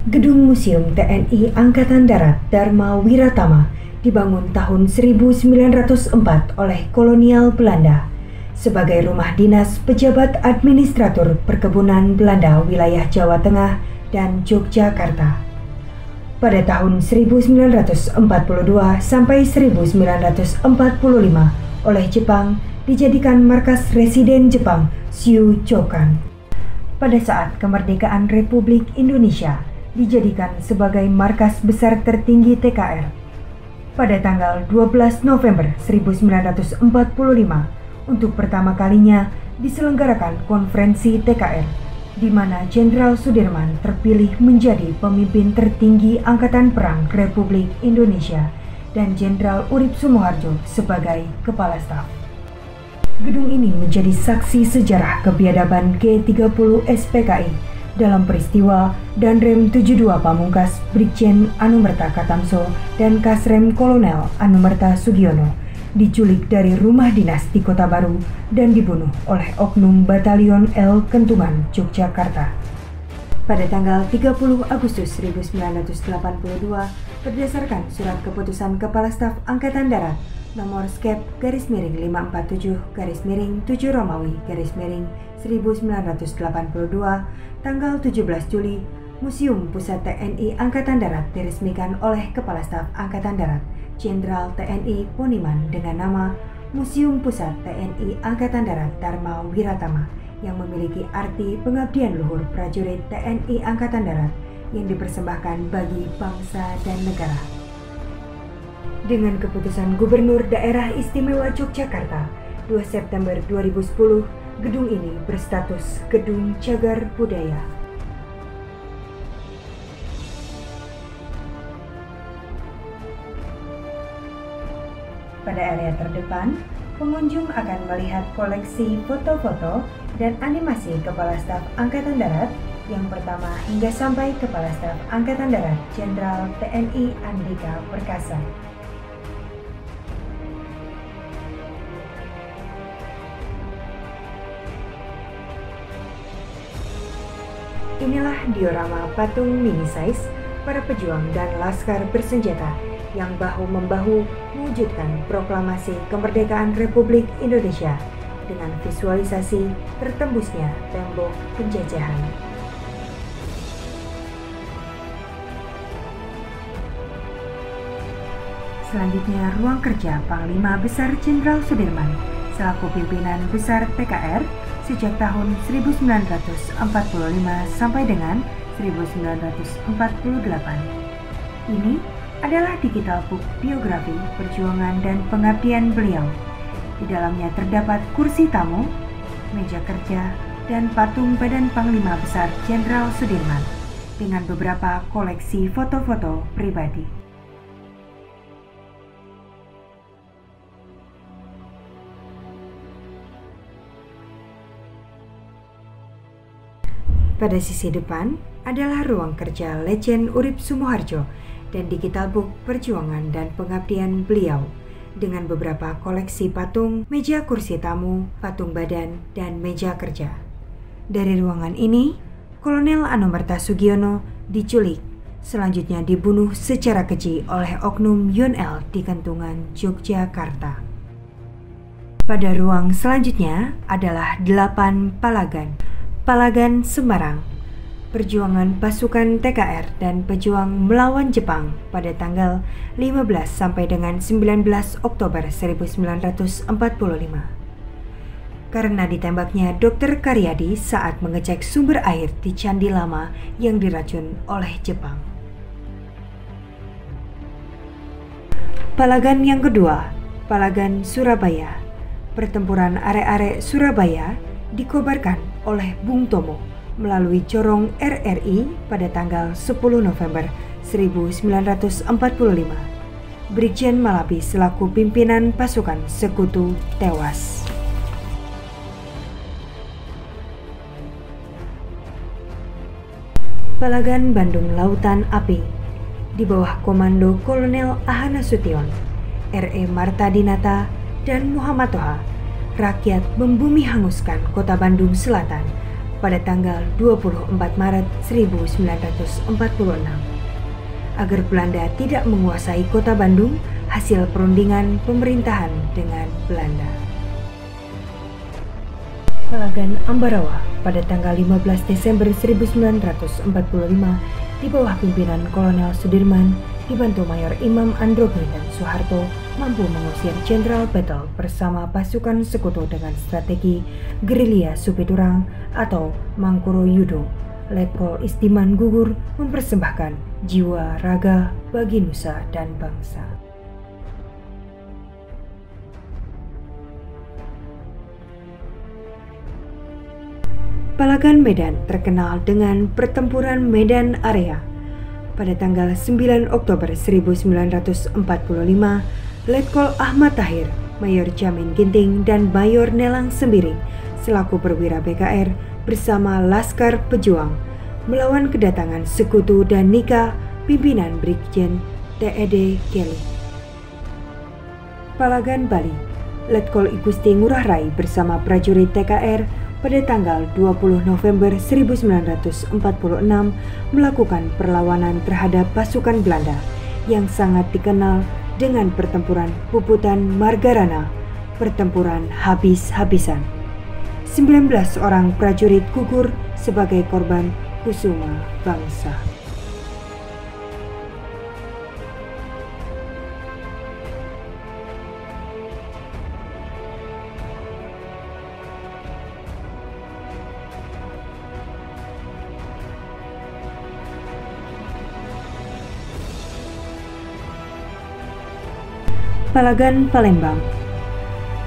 Gedung Museum TNI Angkatan Darat Dharma Wiratama dibangun tahun 1904 oleh kolonial Belanda sebagai rumah dinas pejabat administratur perkebunan Belanda wilayah Jawa Tengah dan Yogyakarta. Pada tahun 1942 sampai 1945 oleh Jepang dijadikan markas residen Jepang Shuchokan. Pada saat kemerdekaan Republik Indonesia dijadikan sebagai markas besar tertinggi TKR. Pada tanggal 12 November 1945 untuk pertama kalinya diselenggarakan konferensi TKR di mana Jenderal Sudirman terpilih menjadi pemimpin tertinggi Angkatan Perang Republik Indonesia dan Jenderal Urip Sumoharjo sebagai Kepala Staf. Gedung ini menjadi saksi sejarah kebiadaban G30 SPKI dalam peristiwa Danrem 72 Pamungkas Brigjen Anumerta Katamso dan Kasrem Kolonel Anumerta Sugiono diculik dari rumah dinas di Kota Baru dan dibunuh oleh oknum Batalion L Kentungan, Yogyakarta. Pada tanggal 30 Agustus 1982, berdasarkan surat keputusan Kepala Staf Angkatan Darat nomor skep _547_7 Romawi _1982 tanggal 17 Juli, Museum Pusat TNI Angkatan Darat diresmikan oleh Kepala Staf Angkatan Darat Jenderal TNI Poniman dengan nama Museum Pusat TNI Angkatan Darat Dharma Wiratama yang memiliki arti pengabdian luhur prajurit TNI Angkatan Darat yang dipersembahkan bagi bangsa dan negara. Dengan keputusan Gubernur Daerah Istimewa Yogyakarta 2 September 2010, gedung ini berstatus Gedung Cagar Budaya. Pada area terdepan, pengunjung akan melihat koleksi foto-foto dan animasi Kepala Staf Angkatan Darat yang pertama hingga sampai Kepala Staf Angkatan Darat Jenderal TNI Andika Perkasa. Inilah diorama patung mini size para pejuang dan laskar bersenjata yang bahu-membahu mewujudkan proklamasi kemerdekaan Republik Indonesia dengan visualisasi tertembusnya tembok penjajahan. Selanjutnya, ruang kerja Panglima Besar Jenderal Sudirman selaku pimpinan besar TKR sejak tahun 1945 sampai dengan 1948. Ini adalah digital book biografi, perjuangan, dan pengabdian beliau. Di dalamnya terdapat kursi tamu, meja kerja, dan patung badan Panglima Besar Jenderal Sudirman dengan beberapa koleksi foto-foto pribadi. Pada sisi depan adalah ruang kerja Legend Urip Sumoharjo dan digital book perjuangan dan pengabdian beliau dengan beberapa koleksi patung, meja kursi tamu, patung badan, dan meja kerja. Dari ruangan ini, Kolonel Anumerta Sugiono diculik, selanjutnya dibunuh secara keji oleh oknum Yonel di Kentungan, Yogyakarta. Pada ruang selanjutnya adalah 8 Palagan. Palagan Semarang, perjuangan pasukan TKR dan pejuang melawan Jepang pada tanggal 15 sampai dengan 19 Oktober 1945. Karena ditembaknya Dr. Karyadi saat mengecek sumber air di Candi Lama yang diracun oleh Jepang. Palagan yang kedua, Palagan Surabaya. Pertempuran arek-arek Surabaya dikobarkan oleh Bung Tomo melalui corong RRI pada tanggal 10 November 1945. Brigjen Malabi selaku pimpinan pasukan sekutu tewas. Palagan Bandung Lautan Api di bawah komando Kolonel Ahana Sution, R.E. Marta Dinata, dan Muhammad Toha. Rakyat membumi hanguskan kota Bandung Selatan pada tanggal 24 Maret 1946. Agar Belanda tidak menguasai kota Bandung, hasil perundingan pemerintahan dengan Belanda. Palagan Ambarawa pada tanggal 15 Desember 1945 di bawah pimpinan Kolonel Sudirman dibantu Mayor Imam Androgi dan Soeharto mampu mengusir Jenderal Battle bersama pasukan sekutu dengan strategi gerilya Supiturang atau Mangkuro Yudo. Letkol Istiman gugur mempersembahkan jiwa raga bagi nusa dan bangsa. Palagan Medan terkenal dengan pertempuran Medan Area. Pada tanggal 9 Oktober 1945, Letkol Ahmad Tahir, Mayor Jamin Ginting, dan Mayor Nelang Sembiring selaku perwira BKR bersama Laskar Pejuang melawan kedatangan Sekutu dan Nika pimpinan Brigjen T.E.D. Kelly. Palagan Bali, Letkol Igusti Ngurah Rai bersama prajurit TKR pada tanggal 20 November 1946 melakukan perlawanan terhadap pasukan Belanda yang sangat dikenal dengan pertempuran Puputan Margarana, pertempuran habis-habisan. 19 orang prajurit gugur sebagai korban kusuma bangsa. Palagan Palembang.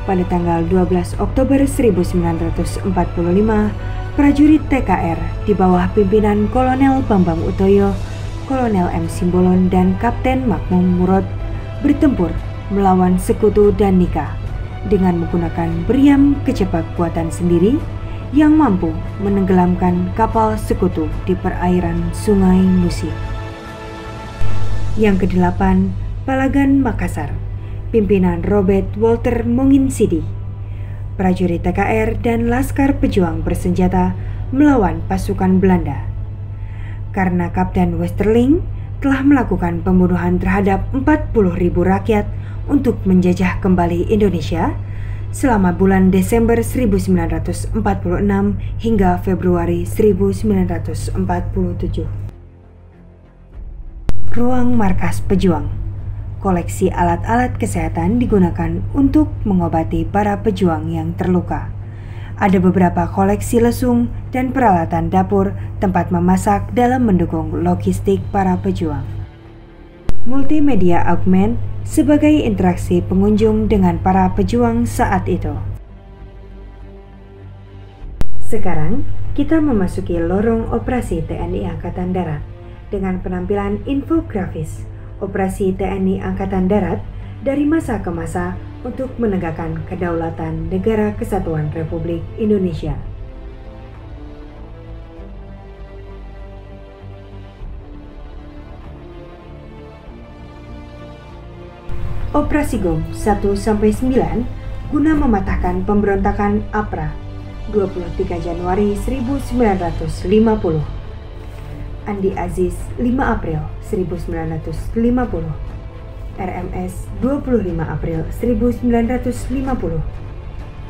Pada tanggal 12 Oktober 1945, prajurit TKR di bawah pimpinan Kolonel Bambang Utoyo, Kolonel M. Simbolon, dan Kapten Makmum Murad bertempur melawan Sekutu dan Nika dengan menggunakan meriam kecepak buatan sendiri yang mampu menenggelamkan kapal Sekutu di perairan Sungai Musi. Yang kedelapan, Palagan Makassar. Pimpinan Robert Walter Monginsidi, prajurit TKR dan Laskar Pejuang bersenjata melawan pasukan Belanda. Karena Kapten Westerling telah melakukan pembunuhan terhadap 40.000 rakyat untuk menjajah kembali Indonesia selama bulan Desember 1946 hingga Februari 1947. Ruang Markas Pejuang. Koleksi alat-alat kesehatan digunakan untuk mengobati para pejuang yang terluka. Ada beberapa koleksi lesung dan peralatan dapur, tempat memasak dalam mendukung logistik para pejuang. Multimedia augment sebagai interaksi pengunjung dengan para pejuang saat itu. Sekarang kita memasuki lorong operasi TNI Angkatan Darat dengan penampilan infografis operasi TNI Angkatan Darat dari masa ke masa untuk menegakkan kedaulatan Negara Kesatuan Republik Indonesia. Operasi GOM 1-9 guna mematahkan pemberontakan APRA 23 Januari 1950. Andi Aziz 5 April 1950, RMS 25 April 1950,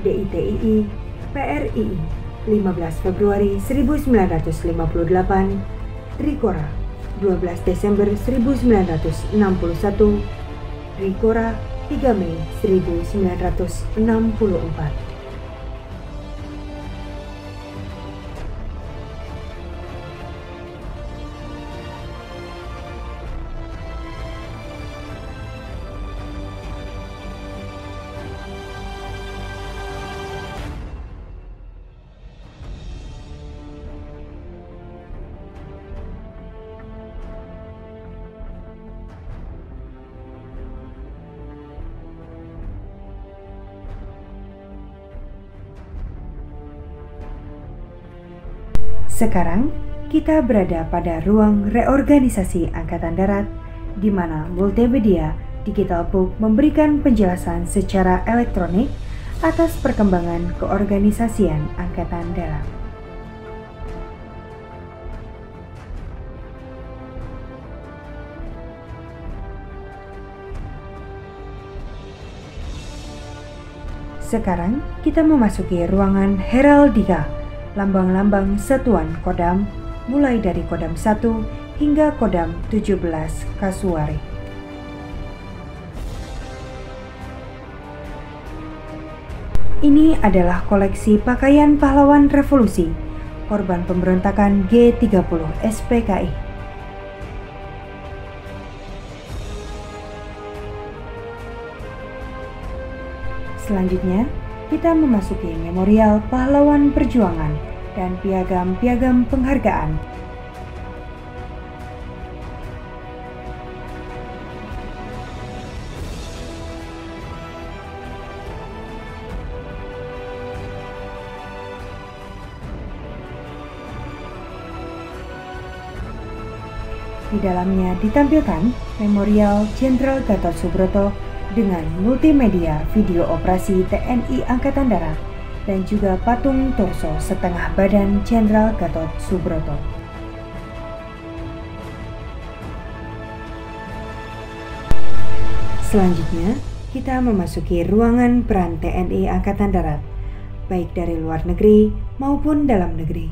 DITII PRII 15 Februari 1958, Trikora 12 Desember 1961, Trikora 3 Mei 1964. Sekarang kita berada pada ruang reorganisasi Angkatan Darat, di mana multimedia Digital Book memberikan penjelasan secara elektronik atas perkembangan keorganisasian Angkatan Darat. Sekarang kita memasuki ruangan heraldika, lambang-lambang satuan Kodam, mulai dari Kodam 1 hingga Kodam 17 Kasuari. Ini adalah koleksi pakaian pahlawan revolusi, korban pemberontakan G30 SPKI. Selanjutnya, kita memasuki memorial pahlawan perjuangan dan piagam-piagam penghargaan. Di dalamnya ditampilkan memorial Jenderal Gatot Subroto dengan multimedia video operasi TNI Angkatan Darat dan juga patung torso setengah badan Jenderal Gatot Subroto. Selanjutnya, kita memasuki ruangan peran TNI Angkatan Darat, baik dari luar negeri maupun dalam negeri.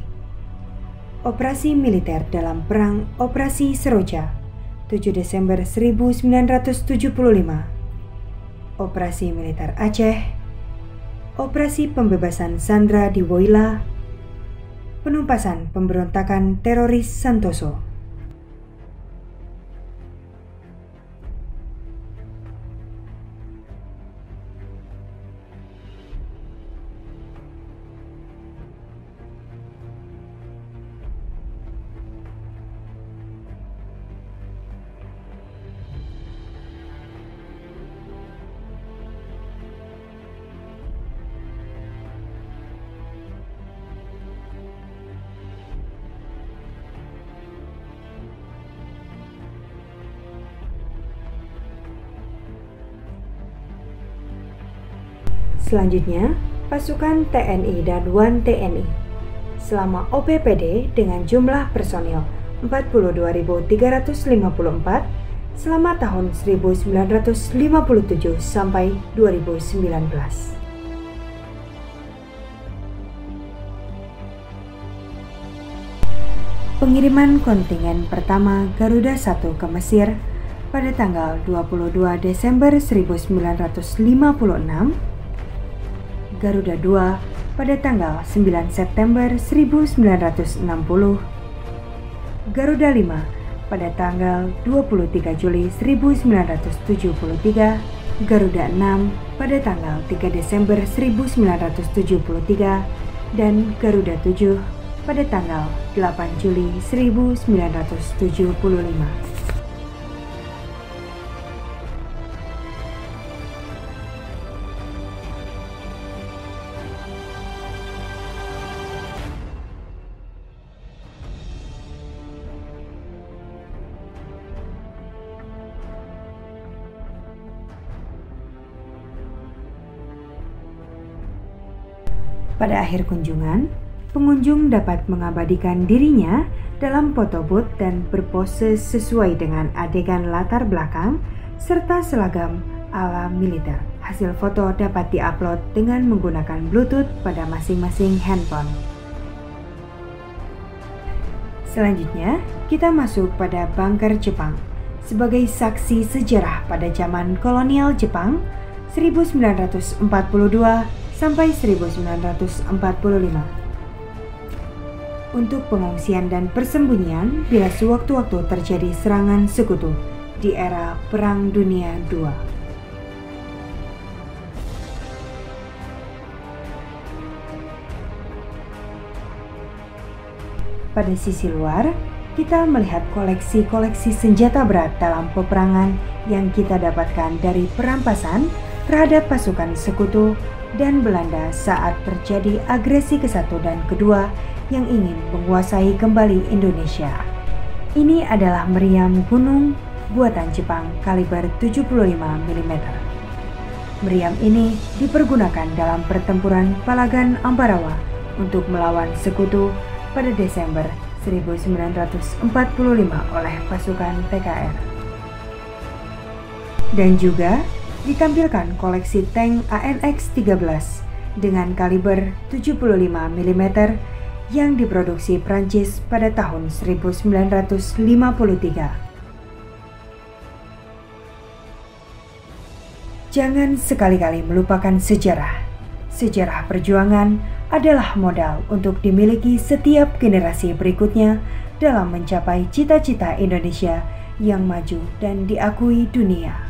Operasi militer dalam Perang Operasi Seroja, 7 Desember 1975. Operasi militer Aceh, Operasi pembebasan Sandra di Woyla, penumpasan pemberontakan teroris Santoso. Selanjutnya, pasukan TNI dan WAN-TNI selama OPPD dengan jumlah personil 42.354 selama tahun 1957 sampai 2019. Pengiriman kontingen pertama Garuda 1 ke Mesir pada tanggal 22 Desember 1956, Garuda 2 pada tanggal 9 September 1960, Garuda 5 pada tanggal 23 Juli 1973, Garuda 6 pada tanggal 3 Desember 1973, dan Garuda 7 pada tanggal 8 Juli 1975. Pada akhir kunjungan, pengunjung dapat mengabadikan dirinya dalam foto booth dan berpose sesuai dengan adegan latar belakang serta seragam ala militer. Hasil foto dapat diupload dengan menggunakan Bluetooth pada masing-masing handphone. Selanjutnya, kita masuk pada bunker Jepang sebagai saksi sejarah pada zaman kolonial Jepang 1942 sampai 1945. Untuk pengungsian dan persembunyian bila sewaktu-waktu terjadi serangan sekutu di era Perang Dunia II. Pada sisi luar, kita melihat koleksi-koleksi senjata berat dalam peperangan yang kita dapatkan dari perampasan terhadap pasukan sekutu dan Belanda saat terjadi agresi ke-1 dan ke-2 yang ingin menguasai kembali Indonesia. Ini adalah meriam gunung buatan Jepang kaliber 75 mm. Meriam ini dipergunakan dalam pertempuran Palagan Ambarawa untuk melawan sekutu pada Desember 1945 oleh pasukan PKR. Dan juga ditampilkan koleksi tank ANX-13 dengan kaliber 75 mm yang diproduksi Prancis pada tahun 1953. Jangan sekali-kali melupakan sejarah. Sejarah perjuangan adalah modal untuk dimiliki setiap generasi berikutnya dalam mencapai cita-cita Indonesia yang maju dan diakui dunia.